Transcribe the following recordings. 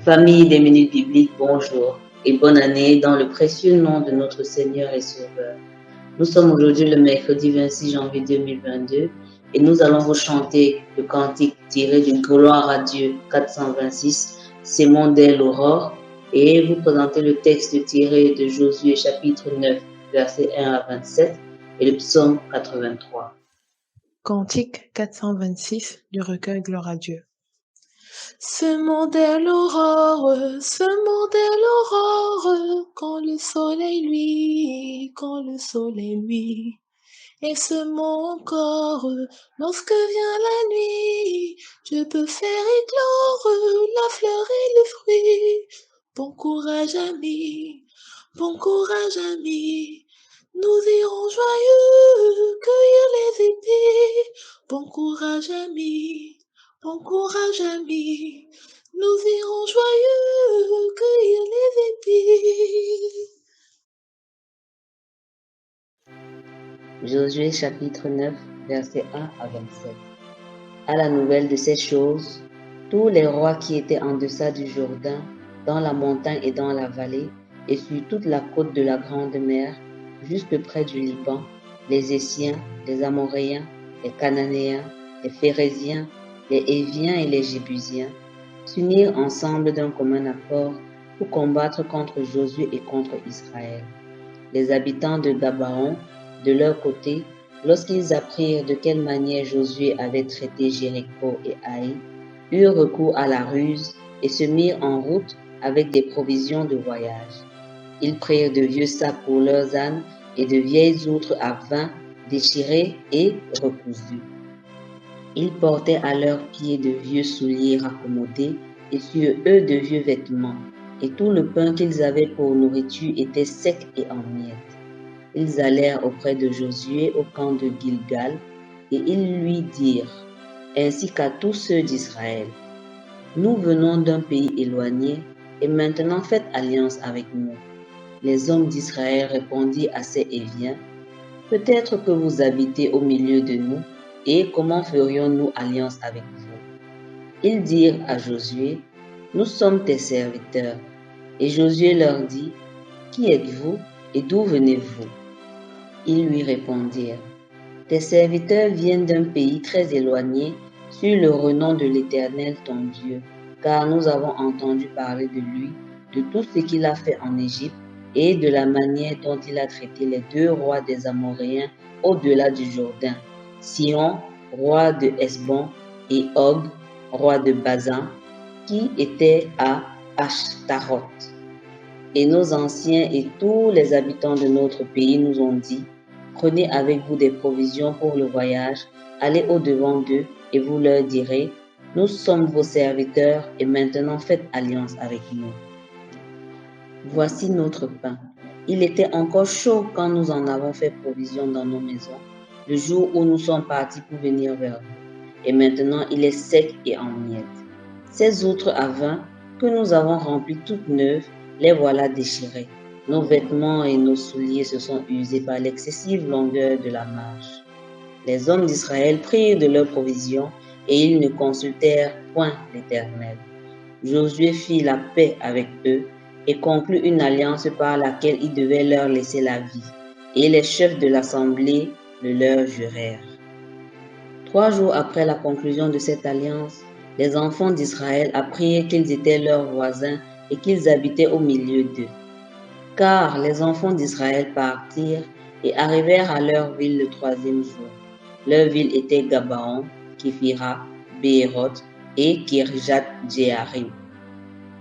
Famille des minutes bibliques, bonjour et bonne année dans le précieux nom de notre Seigneur et Sauveur. Nous sommes aujourd'hui le mercredi 26 janvier 2022 et nous allons vous chanter le cantique tiré de Gloire à Dieu 426, Sémon dès l'aurore, et vous présenter le texte tiré de Josué chapitre 9, versets 1 à 27 et le psaume 83. Cantique 426 du recueil Gloire à Dieu. Ce monde est l'aurore, quand le soleil luit, et ce mon corps, lorsque vient la nuit, je peux faire éclore la fleur et le fruit. Bon courage amis, nous irons joyeux cueillir les épis. Bon courage amis, nous irons joyeux cueillir les épis. Josué chapitre 9, versets 1 à 27. À la nouvelle de ces choses, tous les rois qui étaient en deçà du Jourdain, dans la montagne et dans la vallée, et sur toute la côte de la grande mer, jusque près du Liban, les Essiens, les Amoréens, les Cananéens, les Phéréziens, les Héviens et les Jébusiens, s'unirent ensemble d'un commun accord pour combattre contre Josué et contre Israël. Les habitants de Gabaon, de leur côté, lorsqu'ils apprirent de quelle manière Josué avait traité Jéricho et Haï, eurent recours à la ruse et se mirent en route avec des provisions de voyage. Ils prirent de vieux sacs pour leurs ânes et de vieilles outres à vin déchirées et recousues. Ils portaient à leurs pieds de vieux souliers raccommodés et sur eux de vieux vêtements, et tout le pain qu'ils avaient pour nourriture était sec et en miettes. Ils allèrent auprès de Josué au camp de Gilgal, et ils lui dirent, ainsi qu'à tous ceux d'Israël, « Nous venons d'un pays éloigné, et maintenant faites alliance avec nous. » Les hommes d'Israël répondirent à ces Héviens, « Peut-être que vous habitez au milieu de nous, et comment ferions-nous alliance avec vous ?» Ils dirent à Josué, « Nous sommes tes serviteurs. » Et Josué leur dit, « Qui êtes-vous et d'où venez-vous » Ils lui répondirent, « Tes serviteurs viennent d'un pays très éloigné sur le renom de l'Éternel ton Dieu, car nous avons entendu parler de lui, de tout ce qu'il a fait en Égypte et de la manière dont il a traité les deux rois des Amoréens au-delà du Jourdain, Sihon, roi de Hesbon, et Og, roi de Bazan, qui était à Ashtaroth. Et nos anciens et tous les habitants de notre pays nous ont dit, prenez avec vous des provisions pour le voyage, allez au-devant d'eux et vous leur direz, nous sommes vos serviteurs et maintenant faites alliance avec nous. Voici notre pain. Il était encore chaud quand nous en avons fait provision dans nos maisons, le jour où nous sommes partis pour venir vers vous. Et maintenant il est sec et en miettes. Ces outres à vin que nous avons remplies toutes neuves, les voilà déchirées. Nos vêtements et nos souliers se sont usés par l'excessive longueur de la marche. Les hommes d'Israël prirent de leurs provisions et ils ne consultèrent point l'Éternel. Josué fit la paix avec eux et conclut une alliance par laquelle il devait leur laisser la vie. Et les chefs de l'assemblée le leur jurèrent. 3 jours après la conclusion de cette alliance, les enfants d'Israël apprirent qu'ils étaient leurs voisins et qu'ils habitaient au milieu d'eux. Car les enfants d'Israël partirent et arrivèrent à leur ville le 3e jour. Leur ville était Gabaon, Képhira, Béhéroth et Kirjat-Jéarim.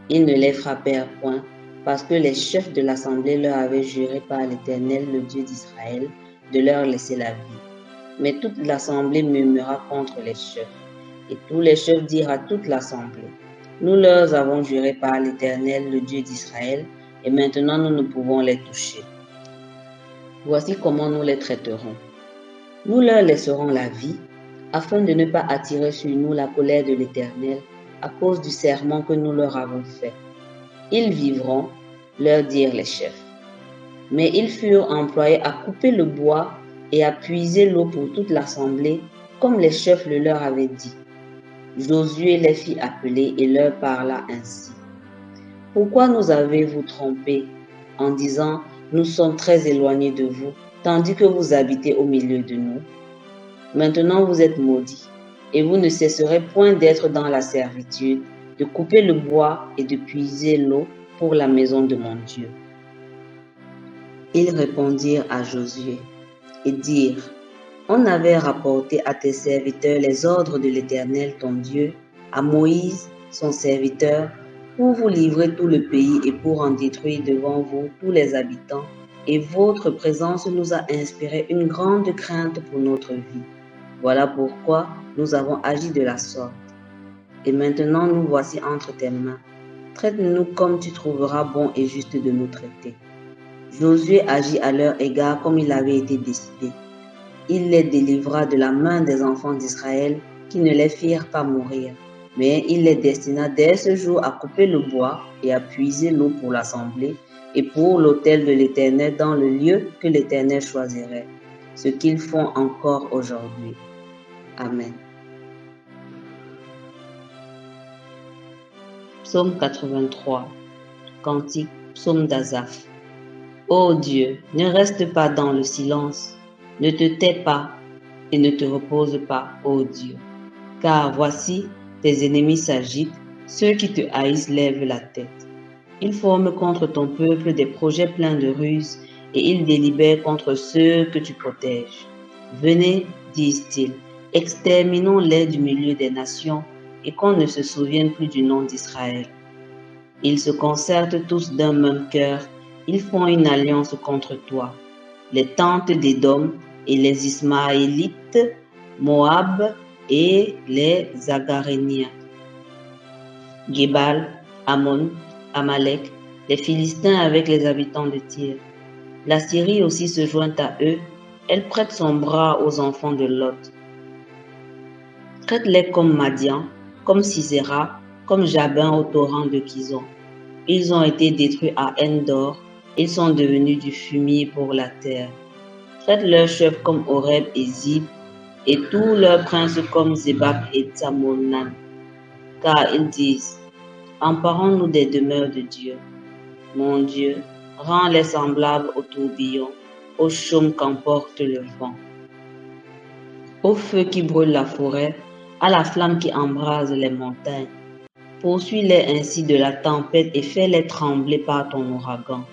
Ils ne les frappèrent point, parce que les chefs de l'assemblée leur avaient juré par l'Éternel, le Dieu d'Israël, de leur laisser la vie. Mais toute l'assemblée murmura contre les chefs. Et tous les chefs dirent à toute l'assemblée, « Nous leur avons juré par l'Éternel, le Dieu d'Israël, et maintenant nous ne pouvons les toucher. Voici comment nous les traiterons. Nous leur laisserons la vie, afin de ne pas attirer sur nous la colère de l'Éternel à cause du serment que nous leur avons fait. Ils vivront, leur dirent les chefs. Mais ils furent employés à couper le bois et à puiser l'eau pour toute l'assemblée, comme les chefs le leur avaient dit. Josué les fit appeler et leur parla ainsi. pourquoi nous avez-vous trompés en disant, nous sommes très éloignés de vous, tandis que vous habitez au milieu de nous? Maintenant vous êtes maudits, et vous ne cesserez point d'être dans la servitude, de couper le bois et de puiser l'eau pour la maison de mon Dieu. Ils répondirent à Josué et dirent, on avait rapporté à tes serviteurs les ordres de l'Éternel ton Dieu, à Moïse, son serviteur, pour vous livrer tout le pays et pour en détruire devant vous tous les habitants. Et votre présence nous a inspiré une grande crainte pour notre vie. Voilà pourquoi nous avons agi de la sorte. Et maintenant nous voici entre tes mains. Traite-nous comme tu trouveras bon et juste de nous traiter. Josué agit à leur égard comme il avait été décidé. Il les délivra de la main des enfants d'Israël qui ne les firent pas mourir. Mais il les destina dès ce jour à couper le bois et à puiser l'eau pour l'assemblée et pour l'autel de l'Éternel dans le lieu que l'Éternel choisirait, ce qu'ils font encore aujourd'hui. Amen. Psaume 83, Cantique, Psaume d'Asaph. Ô Dieu, ne reste pas dans le silence, ne te tais pas et ne te repose pas, ô Dieu. Car voici, tes ennemis s'agitent, ceux qui te haïssent lèvent la tête. Ils forment contre ton peuple des projets pleins de ruses et ils délibèrent contre ceux que tu protèges. Venez, disent-ils, exterminons-les du milieu des nations et qu'on ne se souvienne plus du nom d'Israël. Ils se concertent tous d'un même cœur, ils font une alliance contre toi. Les tentes d'Édom et les Ismaélites, Moab et les Agaréniens. Gébal, Ammon, Amalek, les Philistins avec les habitants de Tyr. La Syrie aussi se joint à eux, elle prête son bras aux enfants de Lot. Traite-les comme Madian, comme Sisera, comme Jabin au torrent de Kison. Ils ont été détruits à Endor, ils sont devenus du fumier pour la terre. Traite leurs chefs comme Oreb et Zib, et tous leurs princes comme Zébab et Tsamonan. Car ils disent, emparons-nous des demeures de Dieu. Mon Dieu, rends-les semblables au tourbillon, au chaume qu'emporte le vent. Au feu qui brûle la forêt, à la flamme qui embrase les montagnes. Poursuis-les ainsi de la tempête et fais-les trembler par ton ouragan.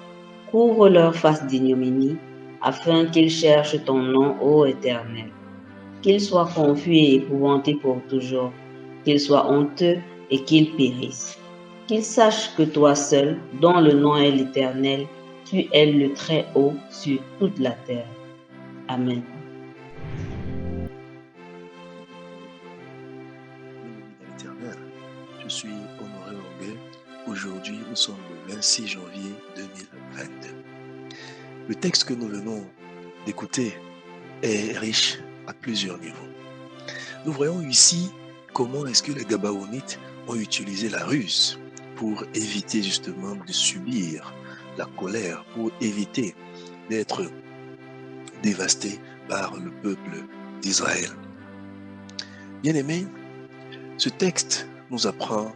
Couvre leur face d'ignominie, afin qu'ils cherchent ton nom, ô Éternel. Qu'ils soient confus et épouvantés pour toujours, qu'ils soient honteux et qu'ils périssent. Qu'ils sachent que toi seul, dont le nom est l'Éternel, tu es le Très-Haut sur toute la terre. Amen. Je suis Honoré Longuet. Aujourd'hui, nous sommes le 26 janvier 2022. Le texte que nous venons d'écouter est riche à plusieurs niveaux. Nous voyons ici comment est-ce que les Gabaonites ont utilisé la ruse pour éviter justement de subir la colère, pour éviter d'être dévastés par le peuple d'Israël. Bien-aimés, ce texte nous apprend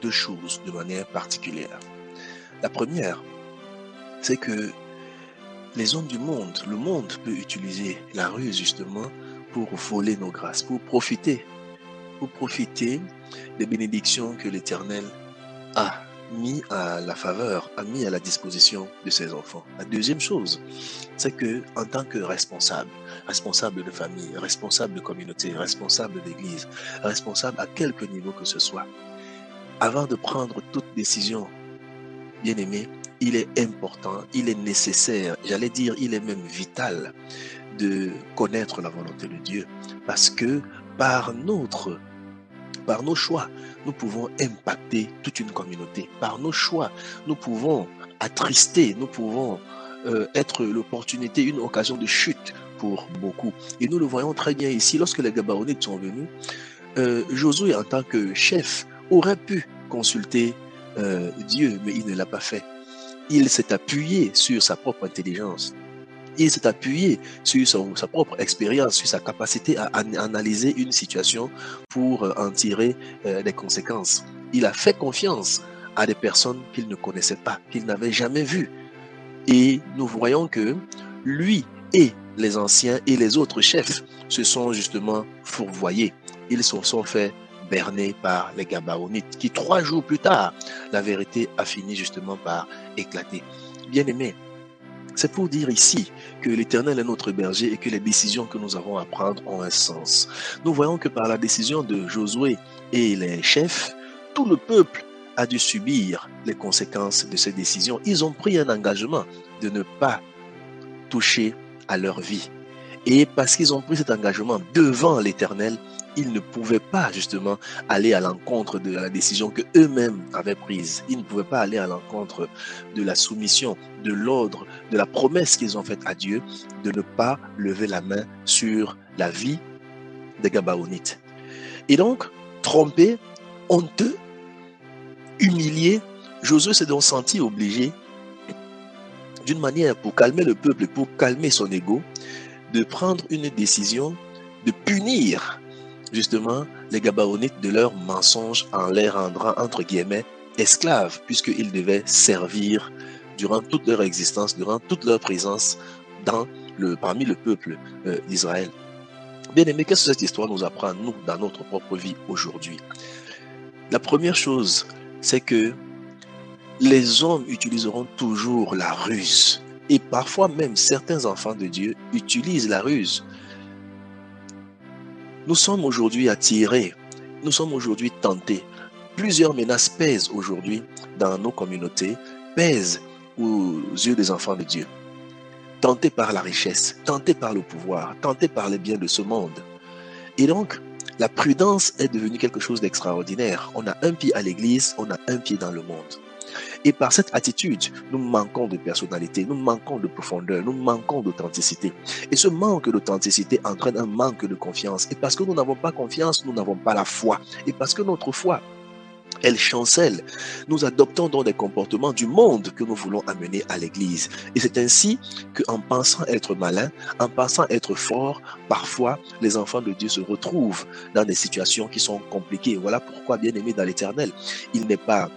deux choses de manière particulière. La première, c'est que les hommes du monde, le monde peut utiliser la ruse justement pour voler nos grâces, pour profiter des bénédictions que l'Éternel a mis à la faveur, a mis à la disposition de ses enfants. La deuxième chose, c'est que en tant que responsable de famille, responsable de communauté, responsable d'église, responsable à quelque niveau que ce soit, avant de prendre toute décision, bien aimé, il est important, il est nécessaire, j'allais dire, il est même vital de connaître la volonté de Dieu, parce que par nos choix, nous pouvons impacter toute une communauté. Par nos choix, nous pouvons attrister, nous pouvons être l'opportunité, une occasion de chute pour beaucoup. Et nous le voyons très bien ici, lorsque les Gabaonites sont venus, Josué, en tant que chef, aurait pu consulter Dieu, mais il ne l'a pas fait. Il s'est appuyé sur sa propre intelligence. Il s'est appuyé sur sa propre expérience, sur sa capacité à analyser une situation pour en tirer des conséquences. Il a fait confiance à des personnes qu'il ne connaissait pas, qu'il n'avait jamais vues. Et nous voyons que lui et les anciens et les autres chefs se sont justement fourvoyés. Ils se sont fait berner par les Gabaonites, qui 3 jours plus tard, la vérité a fini justement par éclater. Bien-aimés, c'est pour dire ici que l'Éternel est notre berger et que les décisions que nous avons à prendre ont un sens. Nous voyons que par la décision de Josué et les chefs, tout le peuple a dû subir les conséquences de ces décisions. Ils ont pris un engagement de ne pas toucher à leur vie. Et parce qu'ils ont pris cet engagement devant l'Éternel, ils ne pouvaient pas justement aller à l'encontre de la décision que eux-mêmes avaient prise. Ils ne pouvaient pas aller à l'encontre de la soumission, de l'ordre, de la promesse qu'ils ont faite à Dieu de ne pas lever la main sur la vie des Gabaonites. Et donc, trompé, honteux, humilié, Josué s'est donc senti obligé, d'une manière pour calmer le peuple, pour calmer son ego, de prendre une décision de punir justement les Gabaonites de leur mensonge en les rendant entre guillemets esclaves, puisqu'ils devaient servir durant toute leur existence, durant toute leur présence parmi le peuple d'Israël. Bien aimé, qu'est-ce que cette histoire nous apprend nous dans notre propre vie aujourd'hui? La première chose, c'est que les hommes utiliseront toujours la ruse. Et parfois même certains enfants de Dieu utilisent la ruse. Nous sommes aujourd'hui attirés, nous sommes aujourd'hui tentés. Plusieurs menaces pèsent aujourd'hui dans nos communautés, pèsent aux yeux des enfants de Dieu. Tentés par la richesse, tentés par le pouvoir, tentés par les biens de ce monde. Et donc, la prudence est devenue quelque chose d'extraordinaire. On a un pied à l'église, on a un pied dans le monde. Et par cette attitude, nous manquons de personnalité, nous manquons de profondeur, nous manquons d'authenticité. Et ce manque d'authenticité entraîne un manque de confiance. Et parce que nous n'avons pas confiance, nous n'avons pas la foi. Et parce que notre foi, elle chancelle, nous adoptons donc des comportements du monde que nous voulons amener à l'église. Et c'est ainsi qu'en pensant être malin, en pensant être fort, parfois les enfants de Dieu se retrouvent dans des situations qui sont compliquées. Voilà pourquoi, bien aimé dans l'Éternel, il n'est pas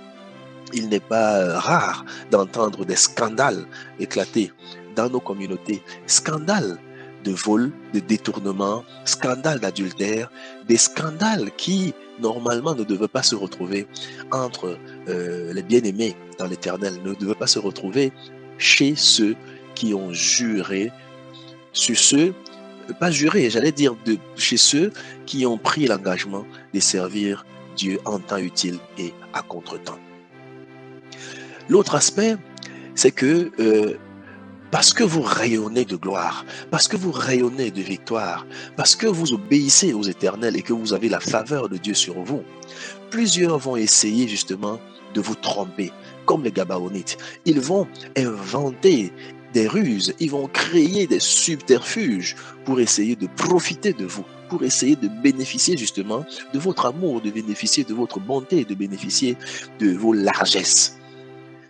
rare d'entendre des scandales éclater dans nos communautés. Scandales de vol, de détournement, scandales d'adultère, des scandales qui normalement ne devaient pas se retrouver entre les bien-aimés dans l'Éternel, ne devaient pas se retrouver chez ceux qui ont juré, sur ceux, pas juré, j'allais dire chez ceux qui ont pris l'engagement de servir Dieu en temps utile et à contre-temps. L'autre aspect, c'est que parce que vous rayonnez de gloire, parce que vous rayonnez de victoire, parce que vous obéissez aux éternels et que vous avez la faveur de Dieu sur vous, plusieurs vont essayer justement de vous tromper, comme les Gabaonites. Ils vont inventer des ruses, ils vont créer des subterfuges pour essayer de profiter de vous, pour essayer de bénéficier justement de votre amour, de bénéficier de votre bonté, de bénéficier de vos largesses.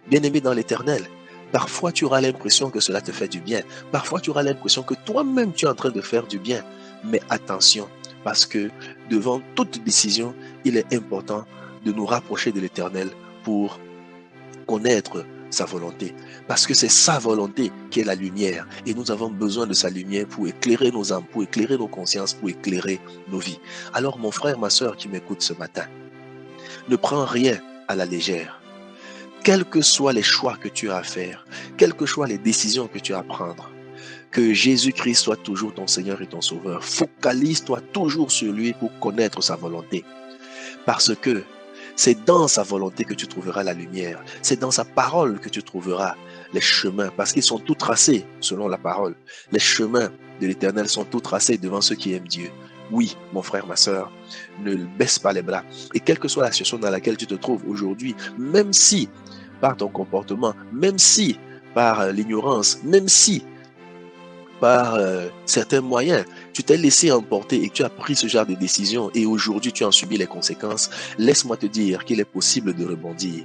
Bien-aimé dans l'Éternel, parfois tu auras l'impression que cela te fait du bien. Parfois tu auras l'impression que toi-même tu es en train de faire du bien. Mais attention, parce que devant toute décision, il est important de nous rapprocher de l'Éternel pour connaître sa volonté. Parce que c'est sa volonté qui est la lumière. Et nous avons besoin de sa lumière pour éclairer nos âmes, pour éclairer nos consciences, pour éclairer nos vies. Alors mon frère, ma soeur qui m'écoute ce matin, ne prends rien à la légère. Quels que soient les choix que tu as à faire, quelles que soient les décisions que tu as à prendre, que Jésus-Christ soit toujours ton Seigneur et ton Sauveur. Focalise-toi toujours sur lui pour connaître sa volonté. Parce que c'est dans sa volonté que tu trouveras la lumière. C'est dans sa parole que tu trouveras les chemins. Parce qu'ils sont tous tracés selon la parole. Les chemins de l'Éternel sont tous tracés devant ceux qui aiment Dieu. Oui, mon frère, ma soeur, ne baisse pas les bras. Et quelle que soit la situation dans laquelle tu te trouves aujourd'hui, même si par ton comportement, même si par l'ignorance, même si par certains moyens, tu t'es laissé emporter et que tu as pris ce genre de décision et aujourd'hui tu en subis les conséquences, laisse-moi te dire qu'il est possible de rebondir.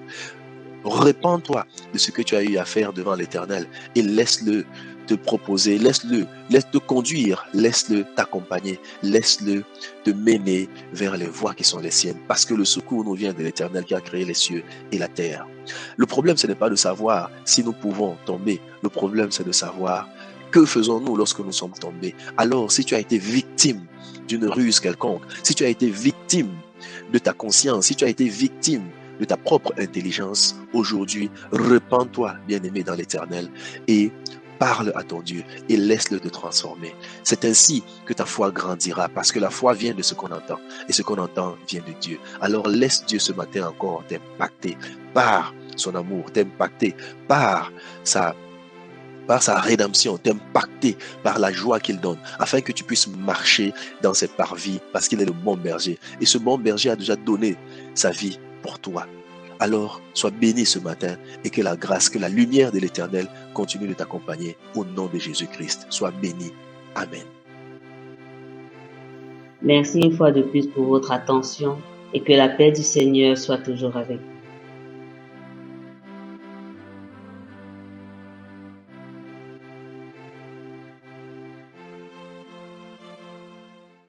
Répands-toi de ce que tu as eu à faire devant l'Éternel et laisse-le te proposer, laisse-le te conduire, laisse-le t'accompagner, laisse-le te mener vers les voies qui sont les siennes, parce que le secours nous vient de l'Éternel qui a créé les cieux et la terre. Le problème, ce n'est pas de savoir si nous pouvons tomber, le problème, c'est de savoir que faisons-nous lorsque nous sommes tombés. Alors, si tu as été victime d'une ruse quelconque, si tu as été victime de ta conscience, si tu as été victime de ta propre intelligence, aujourd'hui, repens-toi, bien-aimé dans l'Éternel, et parle à ton Dieu et laisse-le te transformer. C'est ainsi que ta foi grandira, parce que la foi vient de ce qu'on entend, et ce qu'on entend vient de Dieu. Alors laisse Dieu ce matin encore t'impacter par son amour, t'impacter par sa rédemption, t'impacter par la joie qu'il donne, afin que tu puisses marcher dans cette parvis, parce qu'il est le bon berger. Et ce bon berger a déjà donné sa vie pour toi. Alors, sois béni ce matin et que la grâce, que la lumière de l'Éternel continue de t'accompagner au nom de Jésus-Christ. Sois béni. Amen. Merci une fois de plus pour votre attention et que la paix du Seigneur soit toujours avec vous.